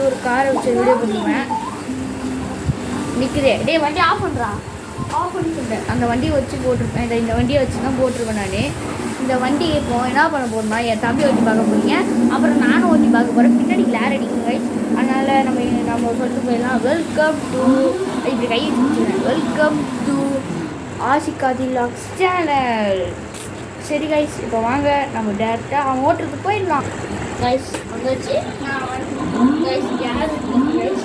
ஒரு காரை வச்சு வீடியோ பண்ணுவேன். நிற்கிறேன் டே வண்டி ஆஃப் பண்ணுறான். ஆஃப் பண்ணி சொல்லிட்டேன். அந்த வண்டியை வச்சு போட்டிருப்பேன். இந்த வண்டியை வச்சு தான் போட்டிருப்பேன் நான். இந்த வண்டி இப்போ என்ன பண்ண போகிறோம்னா என் தம்பி ஓட்டி பார்க்க போகிறீங்க, அப்புறம் நானும் ஓட்டி பார்க்க போகிறேன். பின்னாடி கிளார் அடிக்கும் கைஸ். அதனால் நம்ம சொல்லிட்டு போயிடலாம். வெல்கம் டு இப்படி கையை வச்சுக்கிறேன். Welcome to Ashikadhi vlogs channel. சரி கைஸ், இப்போ வாங்க நம்ம டேரெக்டாக அவன் ஓட்டுறதுக்கு போயிடலாம். கைஸ் வந்துச்சு. நான் கைஸ் யார் கைஸ்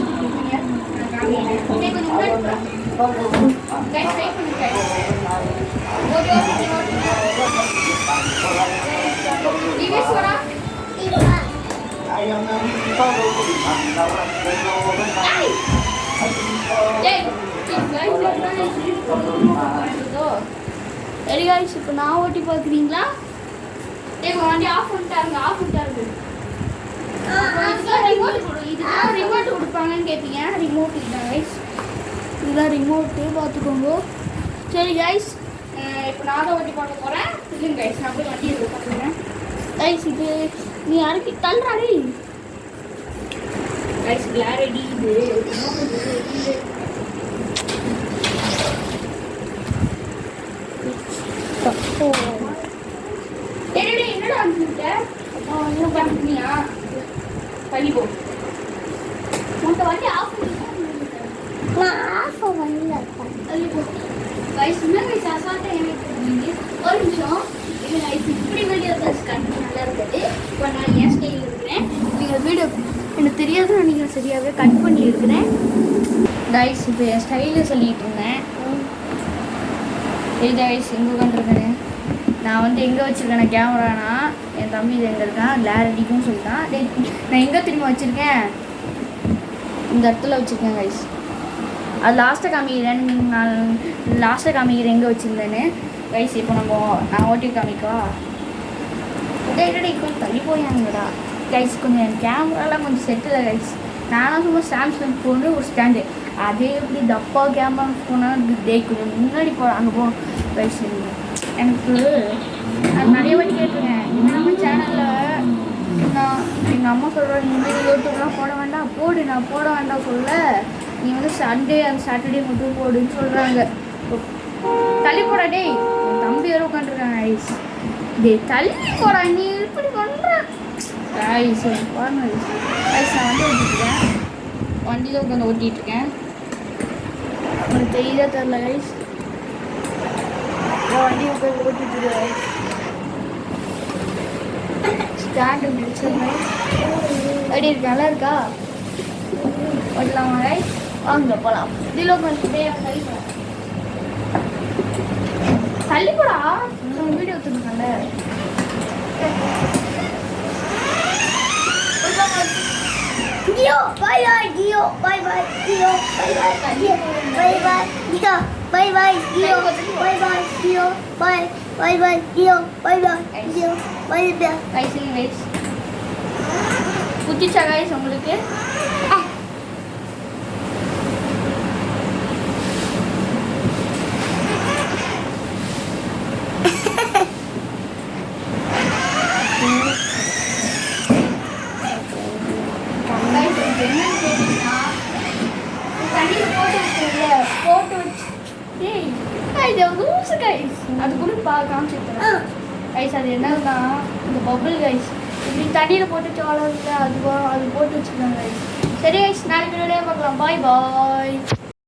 சரி கைஸ், இப்போ நான் ஓட்டி பார்க்குறீங்களா? வண்டி ஆஃப் பண்ணிட்டாருங்க. ஆஃப் பண்ணிட்டாரு. ரிமோட் கொடுப்பாங்கன்னு கேட்பீங்க. ரிமோட் இதுதான் கைஸ். இதுதான் ரிமோட்டு, பார்த்துக்கோங்க. சரி கைஸ், இப்போ நான் தான் ஓட்டி பார்க்க போகிறேன். இல்லைங்க கைஸ், நான் போய் வண்டி எடுத்து பார்க்குறேன். கைஸ் இது நீ யாருக்கு தள்ளுறாடி கைஸ்? கிளாரிட்டி இது என்னடா வந்துட்ட? இன்னும் பண்ணியா? பண்ணி போ. உன்ட்ட வண்டி ஆஃப் ஒரு நிமிஷம். இப்படி வீடியோ நல்லா இருக்குது. இப்போ நான் என் ஸ்டைலில் இருக்கிறேன். நீங்கள் வீடியோ எனக்கு தெரியாத நீங்கள் சரியாகவே கட் பண்ணி இருக்கிறேன் கைஸ். இப்போ என் ஸ்டைலில் சொல்லிட்டு இருந்தேன். சரி கைஸ், எங்கே உட்காந்துருக்கேன் நான் எங்கே வச்சுருக்கேன் கேமரானா என் தம்பி இது எங்கே இருக்கான் கிளார் அடிக்கும்னு சொல்லிட்டான். நான் எங்கே திரும்ப வச்சுருக்கேன்? இந்த இடத்துல வச்சுருக்கேன் கைஸ். அது லாஸ்ட்டாக காமிக்கிறேன். நான் லாஸ்ட்டாக காமிக்கிறேன் எங்கே வச்சுருந்தேன்னு கைஸ். இப்போ நான் ஓட்டி காமிக்கவா? கொஞ்சம் தள்ளி போயாங்கடா கைஸ். கொஞ்சம் என் கேமராலாம் கொஞ்சம் செட்டில் கைஸ். நானும் சும்மா சாம்சங் ஃபோனு ஒரு ஸ்டாண்டு, அதே எப்படி டப்பா கேமரா ஃபோனால் கொஞ்சம் முன்னாடி அங்கே போகணும் கைஸ். எனக்கு நான் நிறைய வாட்டி கேட்டிருக்கேன். நம்ம சேனலில் நான் எங்கள் அம்மா சொல்கிறேன், இந்த மாதிரி யூடியூப்லாம் போட வேண்டாம். போடு, நான் போட வேண்டாம் சொல்ல. நீ சண்டே அந்த சாட்டர்டே மட்டும் போடுன்னு சொல்கிறாங்க. தள்ளி போடா டேய். என் தம்பி வேறு உட்காந்துருக்காங்க ஐஸ். டே தள்ளி போடா, நீ இப்படி பண்ணுற ஐஸ். பாருங்க ஐஸ், நான் ஓட்டிட்டுருக்கேன். வண்டியில் உட்காந்து ஓட்டிகிட்ருக்கேன். உங்களுக்கு தெரியுதா தெரில ஐஸ்? வண்டி உட்காந்து ஓட்டிட்டுருக்கேன் ஐஸ். ஸ்டாண்டு முடிச்சிருந்தேன். அப்படி இருக்கு, நல்லா இருக்கா? ஓட்டலாமா ஐஸ்? வாங்க போகலாம். இதில் உட்காந்து தள்ளி போடா, video எடுத்துருக்கல. Bye bye Gio, bye bye Gio, bye bye Gio, bye bye Gio, bye bye Gio, bye bye Gio, bye bye Gio, bye bye Gio, bye bye. Guys, guys. புத்திச்சா guys உங்களுக்கு? அது கூட காமிச்சிருக்கேன் கைஸ். அது என்னன்னா இந்த bubble guys, இப்படி தண்ணியில் போட்டு வளர்ந்து அது போட்டு வச்சுருக்காங்க கைஸ். சரி கைஸ், நாளைக்கு வீடியோ பார்க்கலாம். பாய் பாய்.